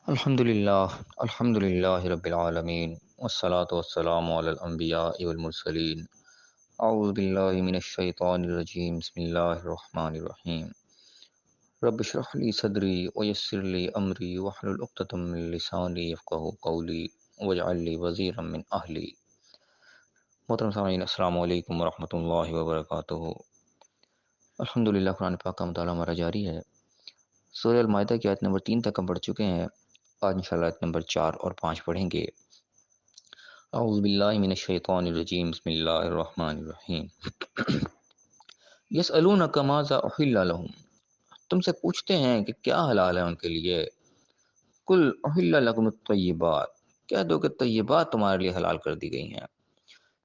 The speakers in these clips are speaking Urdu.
الحمد للہ رب العالمین والصلاة والسلام علی الانبیاء والمرسلین اعوذ باللہ من الشیطان الرجیم بسم اللہ الرحمن الرحیم رب اشرح لی صدری ویسر لی امری واحلل عقدۃ من لسانی یفقہوا قولی واجعل لی وزیرا من اہلی۔ محترم سامعین، السلام علیکم ورحمۃ اللہ وبرکاتہ۔ الحمدللہ، قرآن پاک کا مطالعہ ہمارا جاری ہے۔ سورہ المائدہ کی آیت نمبر 3 تک ہم پڑھ چکے ہیں۔ آج انشاءاللہ آیت نمبر 4 اور 5 پڑھیں گے۔ اعوذ باللہ من الشیطان الرجیم بسم اللہ الرحمن الرحیم۔ یسألونک ماذا احل لہم، تم سے پوچھتے ہیں کہ کیا حلال ہے ان کے لیے۔ قل احل لکم الطیبات، کہہ دو کہ طیبات تمہارے لیے حلال کر دی گئی ہیں۔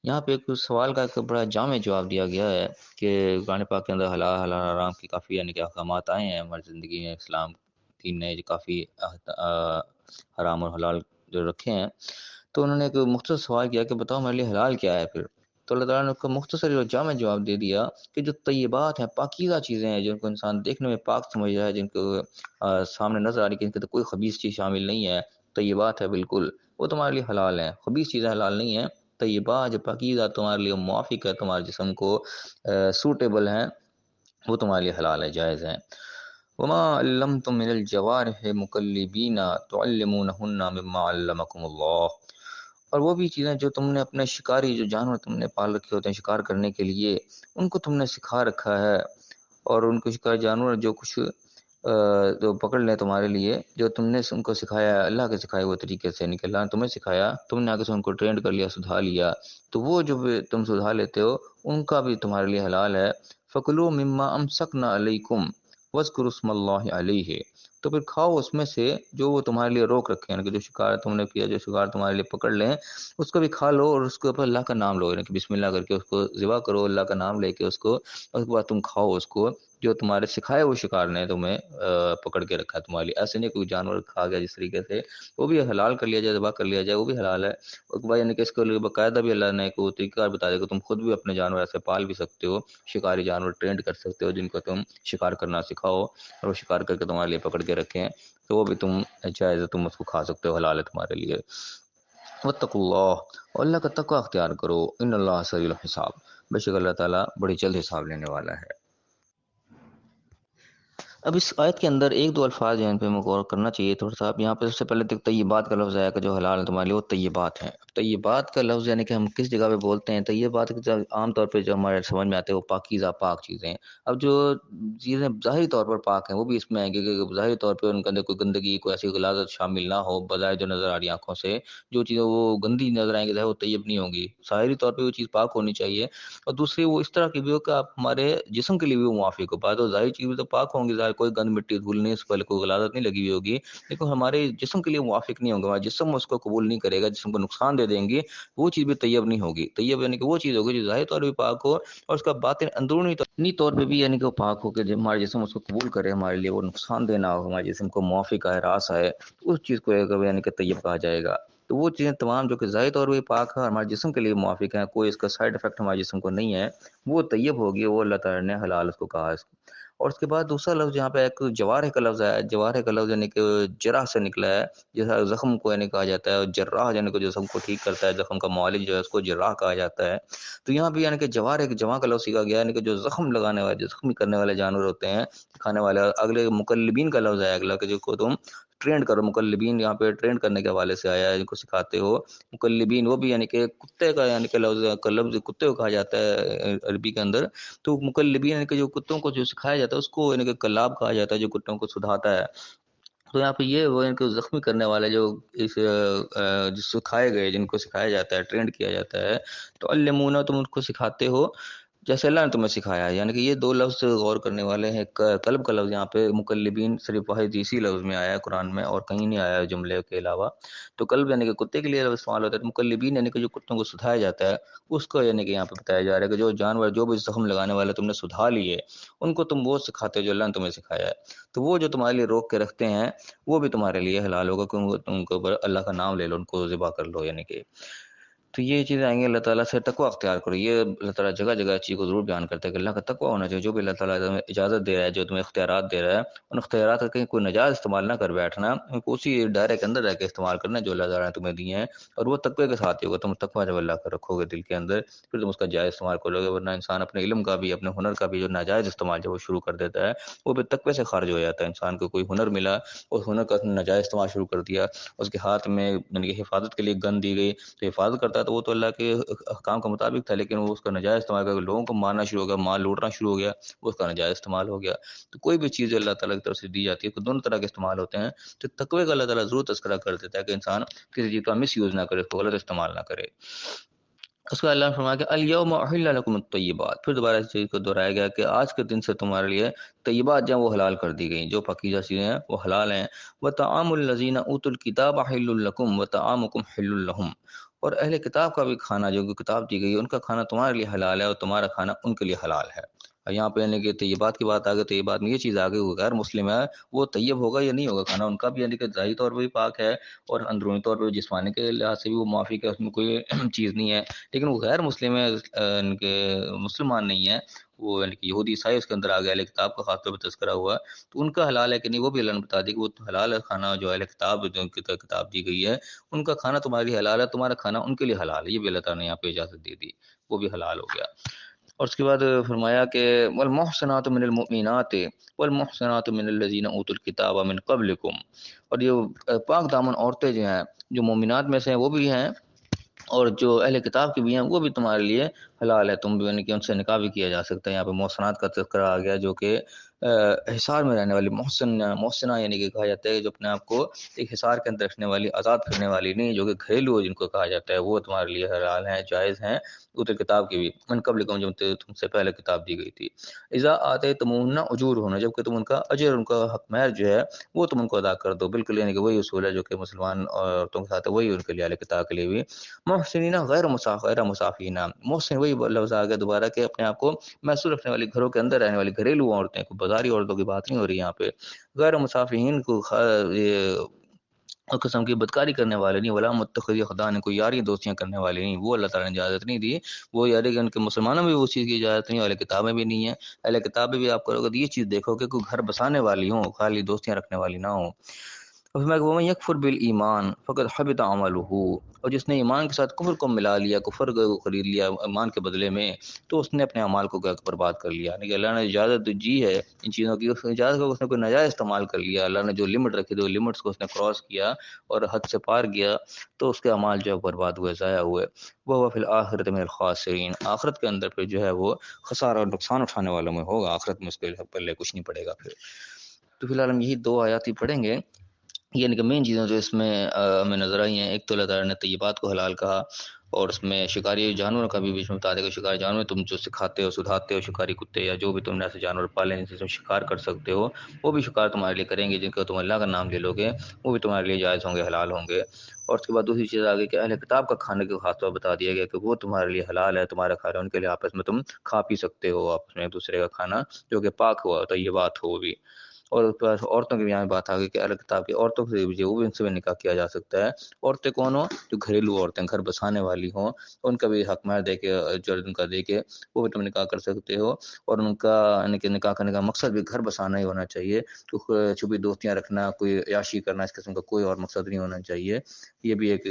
یہاں پہ ایک سوال کا ایک بڑا جامع جواب دیا گیا ہے کہ قرآن پاک کے اندر حلال حرام کی کافی کہ احکامات آئے ہیں ہماری زندگی میں۔ اسلام دین نے جو کافی حرام اور حلال جو رکھے ہیں، تو انہوں نے ایک مختصر سوال کیا کہ بتاؤ ہمارے لیے حلال کیا ہے پھر۔ تو اللہ تعالیٰ نے اس کو مختصر اور جامع جواب دے دیا کہ جو طیبات ہیں، پاکیزہ چیزیں ہیں، جن کو انسان دیکھنے میں پاک سمجھ رہا ہے، جن کو سامنے نظر آ رہی ہے کہ ان کے تو کوئی خبیث چیز شامل نہیں ہے، طیبات ہے بالکل، وہ تمہارے لیے حلال ہیں۔ خبیث چیزیں حلال نہیں ہیں، طیبات جو پاکیزہ تمہارے لیے موافق ہے، تمہارے جسم کو سوٹیبل ہیں، وہ تمہارے لیے حلال ہے، جائز ہیں۔ وما علمتم من الجوارح مکلبین تعلمونہن مما علمکم اللہ، اور وہ بھی چیزیں جو تم نے اپنے شکاری، جو جانور تم نے پال رکھے ہوتے ہیں شکار کرنے کے لیے، ان کو تم نے سکھا رکھا ہے، اور ان کو شکار جانور جو کچھ جو پکڑ لیں تمہارے لیے، جو تم نے ان کو سکھایا ہے اللہ کے سکھائے ہوئے طریقے سے، نہیں کہ اللہ نے تمہیں سکھایا، تم نے آگے سے ان کو ٹرینڈ کر لیا، سدھا لیا، تو وہ جو بھی تم سدھا لیتے ہو ان کا بھی تمہارے لیے حلال ہے۔ فَكُلُوا مِمَّا أَمْسَكْنَا عَلَيْكُمْ وَاذْكُرُوا اسْمَ اللَّهِ عَلَيْهِ، تو پھر کھاؤ اس میں سے جو وہ تمہارے لیے روک رکھے ہیں، یعنی کہ جو شکار تم نے کیا، جو شکار تمہارے لیے پکڑ لیں، اس کو بھی کھا لو، اور اس کے اوپر اللہ کا نام لو، یعنی کہ بسم اللہ کر کے اس کو ذبح کرو، اللہ کا نام لے کے اس کو، اور اس کے بعد تم کھاؤ اس کو جو تمہارے سکھائے ہوئے شکار نے تمہیں پکڑ کے رکھا ہے تمہارے لیے۔ ایسے نہیں کوئی جانور کھا گیا جس طریقے سے، وہ بھی حلال کر لیا جائے، ذبح کر لیا جائے، وہ بھی حلال ہے۔ اس کے بعد یعنی کہ اس کے لیے باقاعدہ بھی اللہ نے کوئی طریقہ بتا دیا کہ تم خود بھی اپنے جانور ایسے پال بھی سکتے ہو، شکاری جانور ٹرینڈ کر سکتے ہو، جن کو تم شکار کرنا سکھاؤ، اور وہ شکار کر کے تمہارے لیے پکڑ کے رکھیں، تو وہ بھی تم جائز ہے، تم اس کو کھا سکتے ہو، حلال ہے تمہارے لیے۔ واتقوا اللہ، اور اللہ کا تقوی اختیار کرو، ان اللہ سریع الحساب، بے شک اللہ تعالیٰ بڑی جلد حساب لینے والا ہے۔ اب اس آیت کے اندر ایک دو الفاظ ہیں ان پہ غور کرنا چاہیے تھوڑا سا۔ اب یہاں پہ سب سے پہلے طیبات کا لفظ آیا کہ جو حلال ہے تمہارے لیے، وہ طیبات ہیں۔ اب طیبات کا لفظ یعنی کہ ہم کس جگہ پہ بولتے ہیں طیبات، عام طور پہ جو ہمارے سمجھ میں آتے ہیں وہ پاکیزہ پاک چیزیں ہیں۔ اب جو چیزیں ظاہری طور پر پاک ہیں وہ بھی اس میں آئیں گی کہ ظاہری طور پہ ان کے اندر کوئی گندگی، کوئی ایسی غلاظت شامل نہ ہو، بظاہر جو نظر آ رہی آنکھوں سے جو چیزیں وہ گندی نظر آئیں گی وہ طیب نہیں ہوں گی، ظاہری طور پہ وہ چیز پاک ہونی چاہیے۔ اور دوسری وہ اس طرح کی بھی ہو کہ آپ ہمارے جسم کے لیے بھی وہ موافق ہو پائے، تو ظاہری چیزیں تو پاک ہوں گی، ظاہر کوئی گند مٹی دھول نہیں، اس پر کوئی غلاظت نہیں لگی ہوئی ہوگی، لیکن ہمارے جسم کے لیے موافق نہیں ہوں گے، ہمارا جسم اس کو قبول نہیں کرے گا، جسم کو نقصان دے دیں گی، وہ چیز بھی طیب نہیں ہوگی۔ طیب یعنی کہ وہ چیز ہوگی جو ظاہری طور پہ پاک ہو، اور اس کا باطن اندرونی طور پہ بھی یعنی کہ وہ پاک ہو، کہ جب ہمارا جسم اس کو قبول کرے، ہمارے لیے وہ نقصان دینا ہو، ہمارے جسم کو موافق آئے، راس آئے، اس چیز کو یعنی کہ طیب کہا جائے گا۔ تو وہ چیزیں تمام جو کہ ظاہری طور پہ پاک ہے، ہمارے جسم کے لیے موافق ہیں، کوئی اس کا سائیڈ افیکٹ ہمارے جسم کو نہیں ہے، وہ طیب ہوگی، وہ اللہ تعالیٰ نے حلال اس کو کہا ہے۔ اور اس کے بعد دوسرا لفظ یہاں پہ ایک جوارح کا لفظ ہے، جوارح کا لفظ یعنی کہ جرح سے نکلا ہے، جیسا زخم کو یعنی کہا جاتا ہے، اور جراح یعنی کہ جو زخم کو ٹھیک کرتا ہے، زخم کا معالج جو ہے اس کو جراح کہا جاتا ہے۔ تو یہاں بھی یعنی کہ جوارح کے جمع کا لفظ سیکھا گیا، یعنی کہ جو زخم لگانے والے، جو زخمی کرنے والے جانور ہوتے ہیں، کھانے والے۔ اگلے مکلبین کا لفظ ہے اگلا، کہ جو کو تم ٹرینڈ کرو، مکلبین یہاں پہ ٹرینڈ کرنے کے حوالے سے آیا ہے، جن کو سکھاتے ہو مکلبین، وہ بھی یعنی کہ کتے کا یعنی کہ لفظ کتے کو کہا جاتا ہے عربی کے اندر۔ تو مکلبین یعنی کہ جو کتوں کو جو سکھایا جاتا ہے اس کو یعنی کہ کلاب کہا جاتا ہے، جو کتوں کو سدھاتا ہے۔ تو یہاں پہ یہ وہ ان کو زخمی کرنے والے جو اس جس سکھائے گئے، جن کو سکھایا جاتا ہے، ٹرینڈ کیا جاتا ہے، تو علمونا، تم ان کو سکھاتے ہو جیسے اللہ نے تمہیں سکھایا ہے۔ یعنی کہ یہ دو لفظ غور کرنے والے ہیں۔ قلب کا لفظ یہاں پہ مکلبین صرف واحد اسی لفظ میں آیا ہے قرآن میں، اور کہیں نہیں آیا ہے جملے کے علاوہ۔ تو قلب یعنی کہ کتے کے لیے لفظ استعمال ہوتا ہے، مکلبین یعنی کہ جو کتوں کو سدھایا جاتا ہے اس کو یعنی کہ یہاں پہ بتایا جا رہا ہے کہ جو جانور جو بھی زخم لگانے والے تم نے سدھا لیے، ان کو تم وہ سکھاتے ہو جو اللہ نے تمہیں سکھایا ہے۔ تو وہ جو تمہارے لیے روک کے رکھتے ہیں وہ بھی تمہارے لیے حلال ہوگا، کیونکہ تم کے اوپر اللہ کا نام لے لو، ان کو ذبح کر لو، یعنی کہ تو یہ چیزیں آئیں گی اللہ تعالیٰ سے تقوی اختیار کرو، یہ اللہ تعالیٰ جگہ جگہ چیز کو ضرور بیان کرتا ہے کہ اللہ کا تقوی ہونا چاہیے، جو بھی اللہ تعالیٰ تمہیں اجازت دے رہا ہے، جو تمہیں اختیارات دے رہا ہے، ان اختیارات کا کہیں کوئی نجائز استعمال نہ کر بیٹھنا، ان کو اسی دائرے کے اندر رہ کے استعمال کرنا جو اللہ تعالیٰ نے تمہیں دیے ہیں، اور وہ تقوی کے ساتھ ہی ہوگا، تم تقوی جب اللہ کا رکھو گے دل کے اندر پھر تم اس کا جائز استعمال کرو گے، ورنہ انسان اپنے علم کا بھی اپنے ہنر کا بھی جو ناجائز استعمال جب وہ شروع کر دیتا ہے وہ پھر تقوی سے خارج ہو جاتا ہے۔ انسان کو کوئی ہنر ملا، اس ہنر کا اس نے ناجائز استعمال شروع کر دیا، اس کے ہاتھ میں یعنی کہ حفاظت کے لیے گن دی گئی تو حفاظت کرتا ہے تو وہ تو اللہ کے احکام کے مطابق تھا، لیکن وہ اس کا نجائز استعمال کر کے لوگوں کو مارنا شروع ہو گیا، مال لوٹنا شروع ہو گیا، وہ اس کا نجائز استعمال ہو گیا۔ تو کوئی بھی چیز اللہ تعالیٰ کی طرف سے دی جاتی ہے تو دونوں طرح کے استعمال ہوتے ہیں، تو تقوی کا اللہ تعالیٰ ضرور تذکرہ کر دیتا ہے کہ انسان کسی چیز کا مس یوز نہ کرے، اس کو غلط استعمال نہ کرے۔ اس کا اللہ نے فرمایا کہ الیوم احل لکم الطیبات، پھر دوبارہ اس چیز کو دہرایا گیا کہ آج کے دن سے تمہارے لیے طیبات جو ہیں وہ حلال کر دی گئی، جو پاکیزہ چیزیں ہیں وہ حلال ہیں۔ وطعام الذین اوتوا الکتاب حل لکم وطعامکم حل لہم، اور اہل کتاب کا بھی کھانا جو کہ کتاب دی گئی ہے ان کا کھانا تمہارے لیے حلال ہے اور تمہارا کھانا ان کے لیے حلال ہے۔ اور یہاں پہ یعنی کہ طیبات کی بات آ گئی، طیبات میں یہ چیز آ گئی وہ غیر مسلم ہے وہ طیب ہوگا یا نہیں ہوگا کھانا ان کا بھی، یعنی کہ ظاہری طور پہ بھی پاک ہے اور اندرونی طور پہ جسمانی کے لحاظ سے بھی وہ موافق ہے، اس میں کوئی چیز نہیں ہے، لیکن وہ غیر مسلم ہے، ان کے مسلمان نہیں ہے، وہ یعنی کہ یہودی عیسائی اس کے اندر آ گیا، اہل کتاب کا خاص طور پہ تذکرہ ہوا، تو ان کا حلال ہے کہ نہیں وہ بھی اللہ نے بتا دی کہ وہ حلال ہے کھانا، جو اہل کتاب جو کتاب دی گئی ہے ان کا کھانا تمہارے لیے حلال ہے، تمہارا کھانا ان کے لیے حلال ہے، یہ بھی اللہ تعالیٰ نے یہاں پہ اجازت دے دی، وہ بھی حلال ہو گیا۔ اور اس کے بعد فرمایا کہ والمحصنات من المؤمنات والمحصنات من الذین اوتوا الکتاب من قبلکم، اور یہ پاک دامن عورتیں جو ہیں جو مومنات میں سے ہیں وہ بھی ہیں اور جو اہل کتاب کی بھی ہیں وہ بھی تمہارے لیے حلال ہے، تم بھی یعنی کہ ان سے نکاح بھی کیا جا سکتا ہے۔ یہاں پہ محسنات کا تذکرہ آ گیا جو کہ حصار میں رہنے والی محسنہ یعنی کہ کہا جاتا ہے جو اپنے آپ کو ایک حصار کے اندر رکھنے والی، آزاد کرنے والی نہیں، جو کہ گھریلو جن کو کہا جاتا ہے وہ تمہارے لیے حلال ہیں، جائز ہیں، اوتر کتاب کی بھی من قبلکم جو تم سے پہلے کتاب دی گئی تھی۔ اذا آتیتموہن اجورہن، جب کہ تم ان کا اجر ان کا حق مہر جو ہے وہ تم ان کو ادا کر دو، بالکل یعنی کہ وہی اصول ہے جو کہ مسلمان عورتوں کے ساتھ ہے وہی ان کے لیے اہل کتاب کے لیے بھی۔ محسنین غیر مسافین، محسن وہی لفظ آ گیا دوبارہ کہ اپنے آپ کو محسوس رکھنے والی، گھروں کے اندر رہنے والی گھریلو عورتیں، کو بازاری عورتوں کی بات نہیں ہو رہی یہاں پہ، غیر مسافین کو یہ قسم کی بدکاری کرنے والے نہیں، ولا متخذی اخدان، کوئی یاری دوستیاں کرنے والے نہیں، وہ اللہ تعالیٰ نے اجازت نہیں دی، وہ یاری کہ ان کے مسلمانوں میں بھی اس چیز کی اجازت نہیں، اہل کتابیں بھی نہیں ہیں، اہل کتابیں بھی آپ کرو گے تو یہ چیز دیکھو کہ کوئی گھر بسانے والی ہوں، خالی دوستیاں رکھنے والی نہ ہوں۔ اور میں ومن یکفر بالایمان فقد حبط عملہ، اور جس نے ایمان کے ساتھ کفر کو ملا لیا، کفر کو خرید لیا ایمان کے بدلے میں، تو اس نے اپنے اعمال کو برباد کر لیا، یعنی کہ اللہ نے اجازت دی ہے ان چیزوں کی، اس اجازت کو اس نے کوئی ناجائز استعمال کر لیا، اللہ نے جو لمٹ رکھی تھی وہ لمٹس کو اس نے کراس کیا اور حد سے پار گیا، تو اس کے اعمال جو ہے برباد ہوئے، ضائع ہوئے۔ وہ فی الآخرۃ من الخاسرین، آخرت کے اندر پھر جو ہے وہ خسارہ اور نقصان اٹھانے والوں میں ہوگا، آخرت میں اس کے پلے کچھ نہیں پڑے گا پھر۔ تو فی الحال ہم یہی دو آیات ہی پڑھیں گے، یعنی کہ مین چیزیں جو اس میں ہمیں نظر آئی ہیں، ایک تو اللہ تعالیٰ نے طیبات کو حلال کہا، اور اس میں شکاری جانوروں کا بھی بیچ میں بتا دے گا، شکاری جانور تم جو سکھاتے ہو سدھاتے ہو، شکاری کتے یا جو بھی تم نے ایسے جانور پالے جن سے تم شکار کر سکتے ہو وہ بھی شکار تمہارے لیے کریں گے، جن کو تم اللہ کا نام لے لو گے وہ بھی تمہارے لیے جائز ہوں گے، حلال ہوں گے۔ اور اس کے بعد دوسری چیز آگے کہ اہل کتاب کا کھانے کے خاص طور پر بتا دیا گیا کہ وہ تمہارے لیے حلال ہے، تمہارا کھانا ان کے لیے آپس میں تم کھا پی سکتے ہو، آپس میں ایک دوسرے کا کھانا جو کہ پاک ہوا تو یہ بات ہو وہ بھی۔ اور اس پر عورتوں کی بھی یہاں بات آ گئی کہ اہل کتاب کی عورتوں سے بھی وہ بھی ان سے بھی نکاح کیا جا سکتا ہے، عورتیں کون ہوں؟ جو گھریلو عورتیں، گھر بسانے والی ہوں، ان کا بھی حق مہر دے کے جو ان کا دے کے وہ بھی تم نکاح کر سکتے ہو، اور ان کا یعنی کہ نکاح کرنے کا مقصد بھی گھر بسانا ہی ہونا چاہیے، تو چھپی دوستیاں رکھنا، کوئی عیاشی کرنا اس قسم کا کوئی اور مقصد نہیں ہونا چاہیے۔ یہ بھی ایک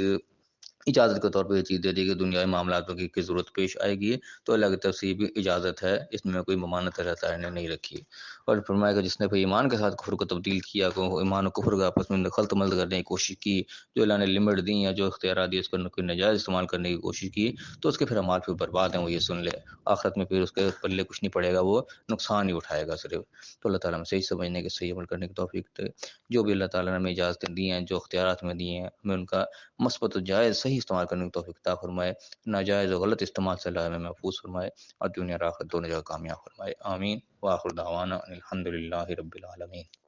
اجازت کے طور پہ یہ چیز دے دی کہ دنیائی معاملاتوں کی ضرورت پیش آئے گی تو اللہ کی طرف سے یہ بھی اجازت ہے، اس میں کوئی ممانعت اللہ تعالیٰ نے نہیں رکھی۔ اور فرمایا کہ جس نے پھر ایمان کے ساتھ کفر کو تبدیل کیا، کو ایمان و کفر کا آپس میں خلط ملط کرنے کی کوشش کی، جو اللہ نے لمٹ دی یا جو اختیارات دی اس کو کوئی نجائز استعمال کرنے کی کوشش کی، تو اس کے پھر اعمال پھر برباد ہیں، وہ یہ سن لے، آخرت میں پھر اس کے پلے کچھ نہیں پڑے گا، وہ نقصان ہی اٹھائے گا صرف۔ تو اللہ تعالیٰ ہمیں صحیح سمجھنے کے، صحیح عمل کرنے کی توفیق دے، جو بھی اللہ تعالیٰ نے ہمیں اجازتیں دی ہیں، جو اختیارات میں دی ہیں، ہمیں ان کا مثبت و جائز صحیح استعمال کرنے کی توفیق عطا فرمائے، ناجائز و غلط استعمال سے اللہ ہمیں محفوظ فرمائے، اور دنیا اور آخرت دونوں جگہ کامیاب فرمائے، آمین۔ وآخر دعوانا ان الحمد للہ رب العالمین۔